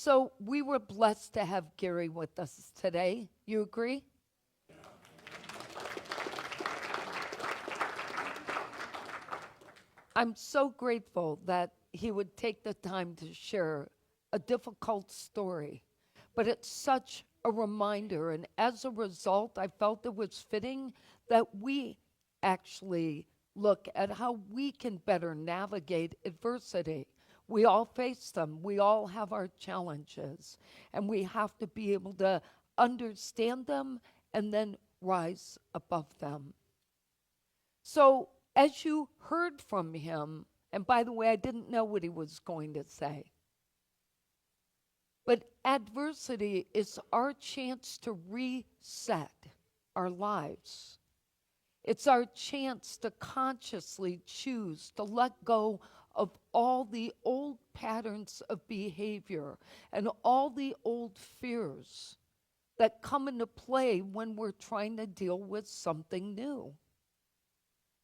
So we were blessed to have Gary with us today. You agree? I'm so grateful that he would take the time to share a difficult story, but it's such a reminder. And as a result, I felt it was fitting that we actually look at how we can better navigate adversity. We all face them, we all have our challenges, and we have to be able to understand them and then rise above them. So, as you heard from him, and by the way, I didn't know what he was going to say, but adversity is our chance to reset our lives. It's our chance to consciously choose to let go of all the old patterns of behavior and all the old fears that come into play when we're trying to deal with something new.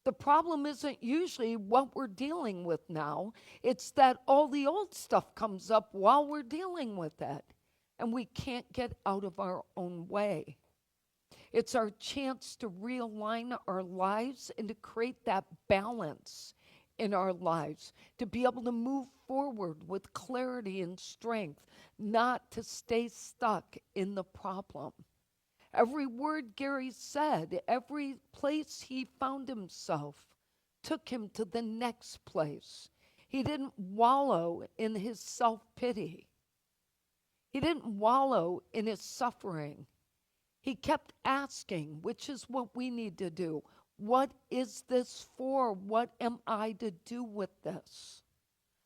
The problem isn't usually what we're dealing with now. It's that all the old stuff comes up while we're dealing with it, and we can't get out of our own way. It's our chance to realign our lives and to create that balance in our lives, to be able to move forward with clarity and strength, not to stay stuck in the problem. Every word Gary said, every place he found himself, took him to the next place. He didn't wallow in his self-pity. He didn't wallow in his suffering. He kept asking, which is what we need to do. What is this for? What am I to do with this?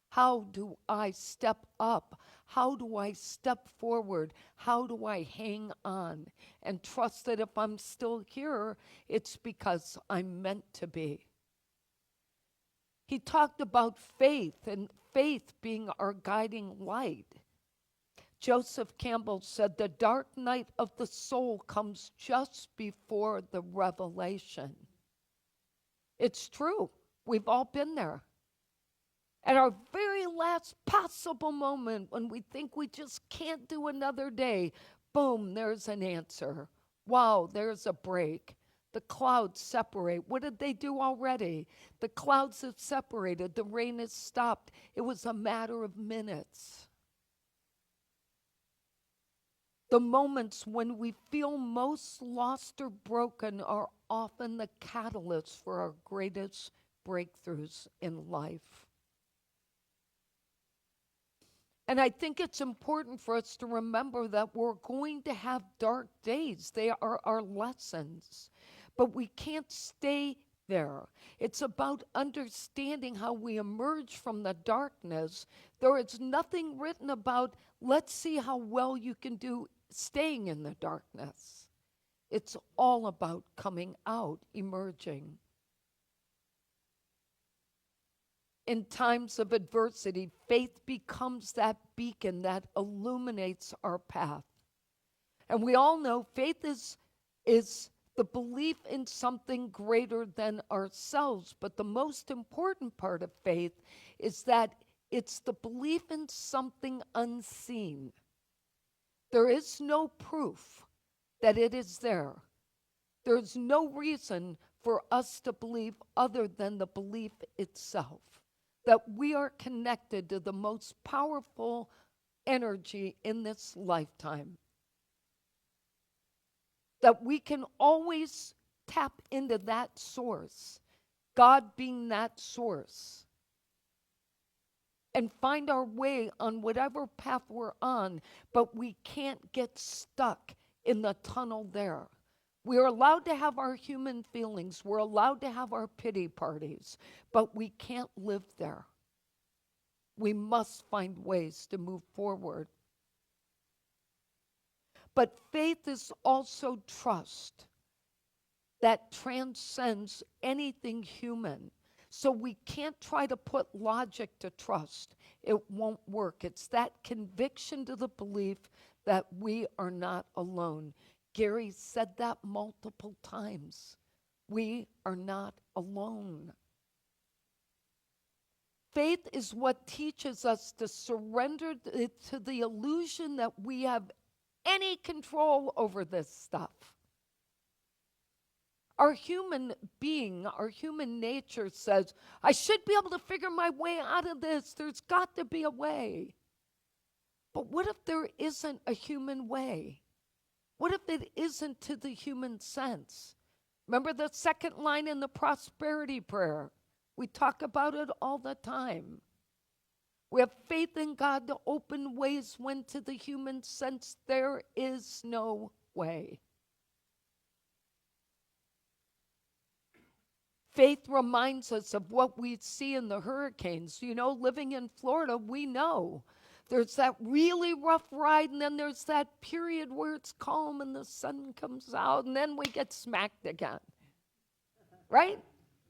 How do I step up? How do I step forward? How do I hang on and trust that if I'm still here, it's because I'm meant to be? He talked about faith and faith being our guiding light. Joseph Campbell said, the dark night of the soul comes just before the revelation. It's true. We've all been there. At our very last possible moment, when we think we just can't do another day, boom, there's an answer. Wow, there's a break. The clouds separate. What did they do already? The clouds have separated. The rain has stopped. It was a matter of minutes. The moments when we feel most lost or broken are often the catalyst for our greatest breakthroughs in life. And I think it's important for us to remember that we're going to have dark days. They are our lessons. But we can't stay there. It's about understanding how we emerge from the darkness. There is nothing written about, let's see how well you can do staying in the darkness. It's all about coming out, emerging. In times of adversity, faith becomes that beacon that illuminates our path. And we all know faith is the belief in something greater than ourselves. But the most important part of faith is that it's the belief in something unseen. There is no proof that it is there. There's no reason for us to believe other than the belief itself, that we are connected to the most powerful energy in this lifetime, that we can always tap into that source, God being that source, and find our way on whatever path we're on, but we can't get stuck in the tunnel there. We're allowed to have our human feelings. We're allowed to have our pity parties, but we can't live there. We must find ways to move forward. But faith is also trust that transcends anything human. So we can't try to put logic to trust. It won't work. It's that conviction to the belief that we are not alone. Gary said that multiple times. We are not alone. Faith is what teaches us to surrender to the illusion that we have any control over this stuff. Our human being, our human nature says, I should be able to figure my way out of this. There's got to be a way. But what if there isn't a human way? What if it isn't to the human sense? Remember the second line in the prosperity prayer? We talk about it all the time. We have faith in God to open ways when to the human sense there is no way. Faith reminds us of what we see in the hurricanes. You know, living in Florida, we know there's that really rough ride, and then there's that period where it's calm and the sun comes out, and then we get smacked again. Right?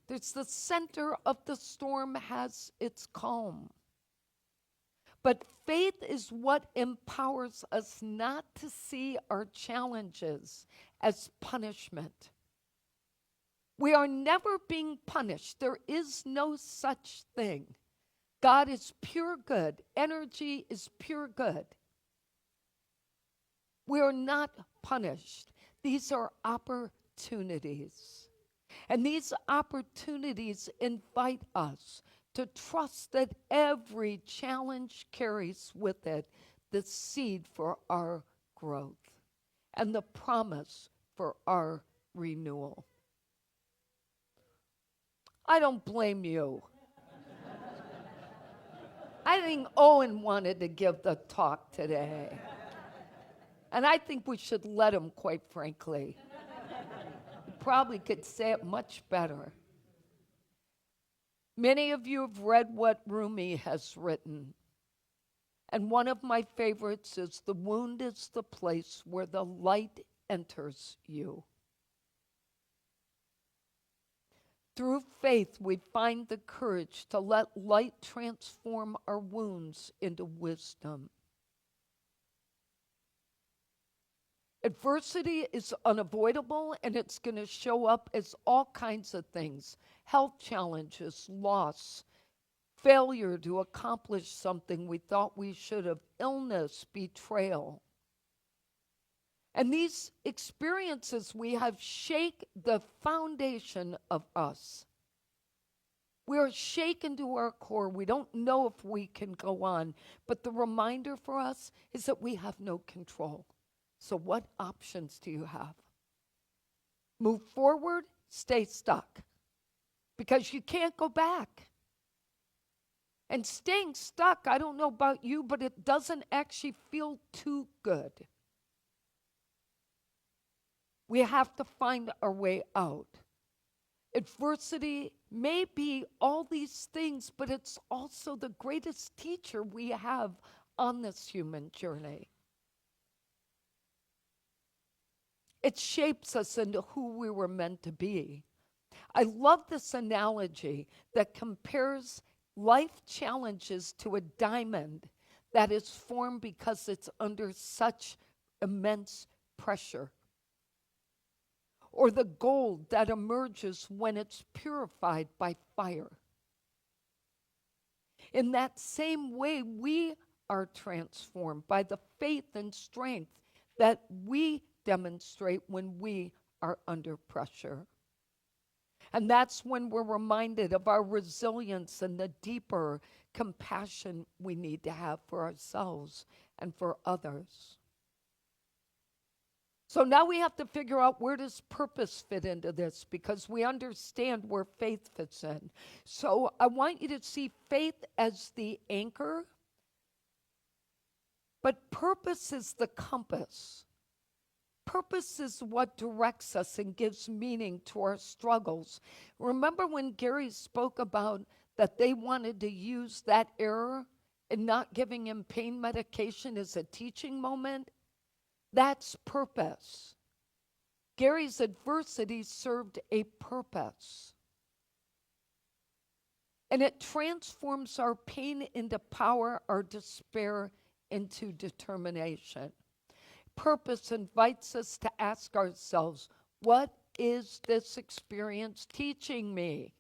There's the center of the storm has its calm. But faith is what empowers us not to see our challenges as punishment. We are never being punished. There is no such thing. God is pure good. Energy is pure good. We are not punished. These are opportunities. And these opportunities invite us to trust that every challenge carries with it the seed for our growth and the promise for our renewal. I don't blame you. I think Owen wanted to give the talk today. And I think we should let him, quite frankly. He probably could say it much better. Many of you have read what Rumi has written. And one of my favorites is, the wound is the place where the light enters you. Through faith, we find the courage to let light transform our wounds into wisdom. Adversity is unavoidable, and it's going to show up as all kinds of things: health challenges, loss, failure to accomplish something we thought we should have, illness, betrayal. And these experiences we have shake the foundation of us. We are shaken to our core. We don't know if we can go on. But the reminder for us is that we have no control. So what options do you have? Move forward, stay stuck. Because you can't go back. And staying stuck, I don't know about you, but it doesn't actually feel too good. We have to find our way out. Adversity may be all these things, but it's also the greatest teacher we have on this human journey. It shapes us into who we were meant to be. I love this analogy that compares life challenges to a diamond that is formed because it's under such immense pressure. Or the gold that emerges when it's purified by fire. In that same way, we are transformed by the faith and strength that we demonstrate when we are under pressure. And that's when we're reminded of our resilience and the deeper compassion we need to have for ourselves and for others. So now we have to figure out, where does purpose fit into this, because we understand where faith fits in. So I want you to see faith as the anchor, but purpose is the compass. Purpose is what directs us and gives meaning to our struggles. Remember when Gary spoke about that they wanted to use that error in not giving him pain medication as a teaching moment? That's purpose. Gary's adversity served a purpose. And it transforms our pain into power, our despair into determination. Purpose invites us to ask ourselves, what is this experience teaching me?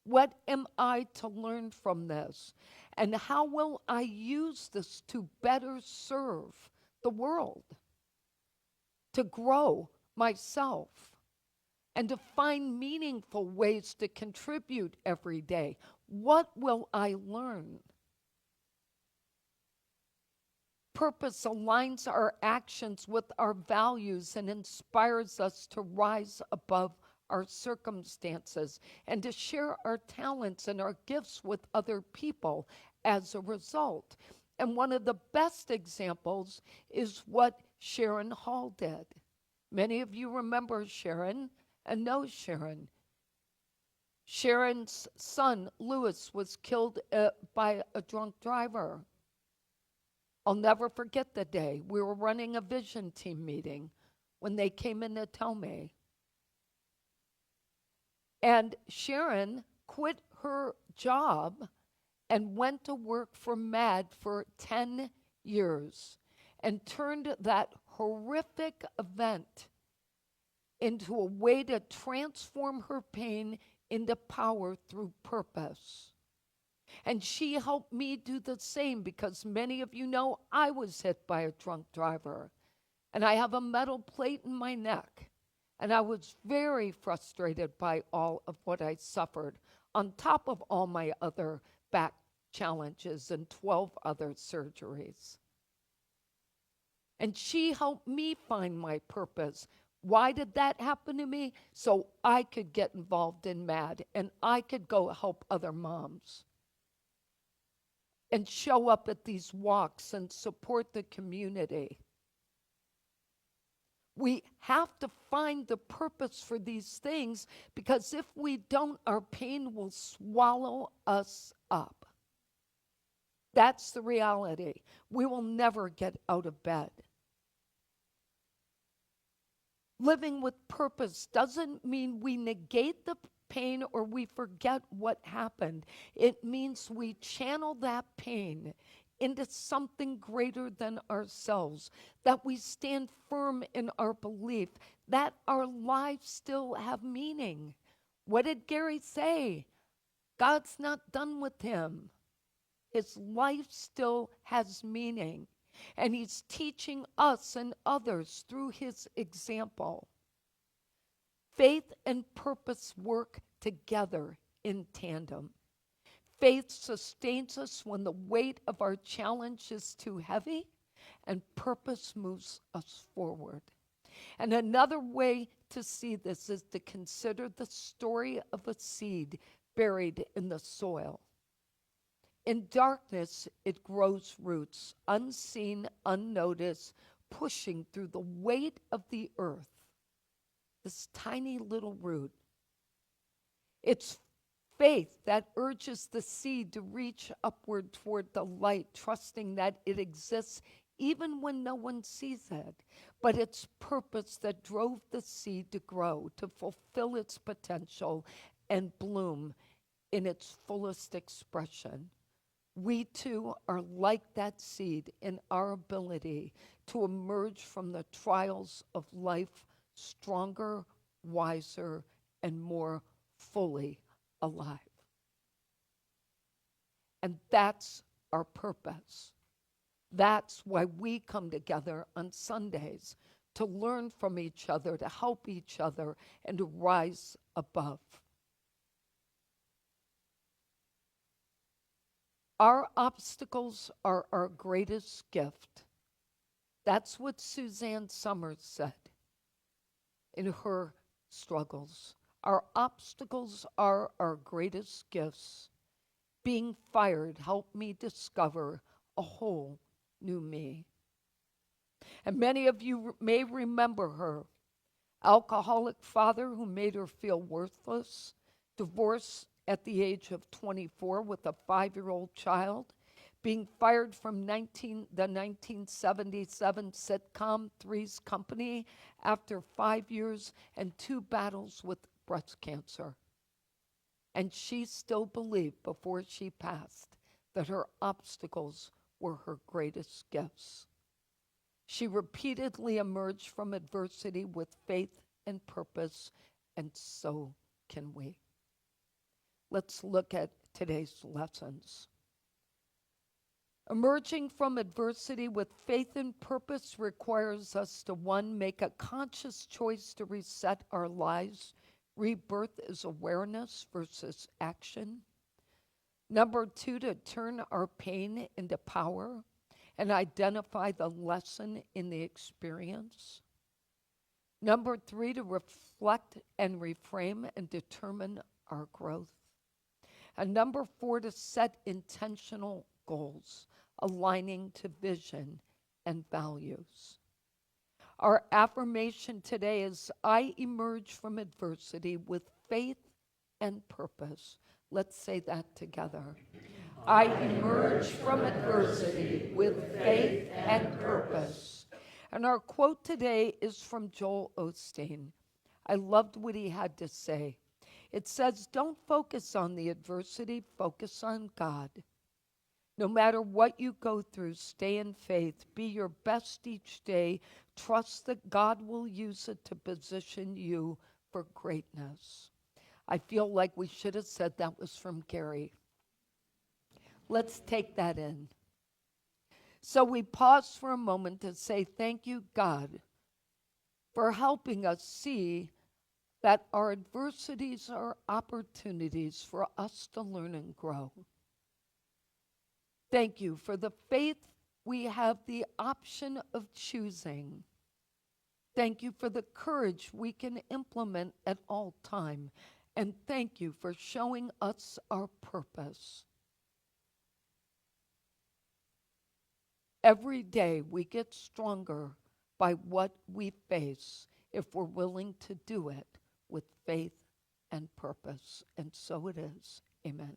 What am I to learn from this? And how will I use this to better serve the world, to grow myself, and to find meaningful ways to contribute every day? What will I learn? Purpose aligns our actions with our values and inspires us to rise above our circumstances and to share our talents and our gifts with other people as a result. And one of the best examples is what Sharon Hall did. Many of you remember Sharon and know Sharon. Sharon's son, Lewis, was killed by a drunk driver. I'll never forget the day. We were running a vision team meeting when they came in to tell me. And Sharon quit her job and went to work for MAD for 10 years and turned that horrific event into a way to transform her pain into power through purpose. And she helped me do the same because many of you know I was hit by a drunk driver. And I have a metal plate in my neck. And I was very frustrated by all of what I suffered, on top of all my other back challenges and 12 other surgeries. And she helped me find my purpose. Why did that happen to me? So I could get involved in MAD and I could go help other moms and show up at these walks and support the community. We have to find the purpose for these things, because if we don't, our pain will swallow us up. That's the reality. We will never get out of bed. Living with purpose doesn't mean we negate the pain or we forget what happened. It means we channel that pain into something greater than ourselves, that we stand firm in our belief that our lives still have meaning. What did Gary say? God's not done with him. His life still has meaning, and he's teaching us and others through his example. Faith and purpose work together in tandem. Faith sustains us when the weight of our challenge is too heavy, and purpose moves us forward. And another way to see this is to consider the story of a seed buried in the soil. In darkness, it grows roots, unseen, unnoticed, pushing through the weight of the earth. This tiny little root. It's faith that urges the seed to reach upward toward the light, trusting that it exists even when no one sees it. But it's purpose that drove the seed to grow, to fulfill its potential and bloom in its fullest expression. We too are like that seed in our ability to emerge from the trials of life stronger, wiser, and more fully alive. And that's our purpose. That's why we come together on Sundays, to learn from each other, to help each other, and to rise above. Our obstacles are our greatest gift. That's what Suzanne Summers said in her struggles. Our obstacles are our greatest gifts. Being fired helped me discover a whole new me. And many of you may remember her. Alcoholic father who made her feel worthless, divorced at the age of 24 with a 5-year-old child, being fired from the 1977 sitcom Three's Company after 5 years and 2 battles with breast cancer. And she still believed before she passed that her obstacles were her greatest gifts. She repeatedly emerged from adversity with faith and purpose, and so can we. Let's look at today's lessons. Emerging from adversity with faith and purpose requires us to, one, make a conscious choice to reset our lives. Rebirth is awareness versus action. Number two, to turn our pain into power and identify the lesson in the experience. Number three, to reflect and reframe and determine our growth. And number four, to set intentional goals, aligning to vision and values. Our affirmation today is, I emerge from adversity with faith and purpose. Let's say that together. I emerge from adversity with faith and purpose. And our quote today is from Joel Osteen. I loved what he had to say. It says, don't focus on the adversity, focus on God. No matter what you go through, stay in faith. Be your best each day. Trust that God will use it to position you for greatness. I feel like we should have said that was from Gary. Let's take that in. So we pause for a moment to say, thank you, God, for helping us see that our adversities are opportunities for us to learn and grow. Thank you for the faith we have the option of choosing. Thank you for the courage we can implement at all time. And thank you for showing us our purpose. Every day we get stronger by what we face if we're willing to do it with faith and purpose. And so it is. Amen.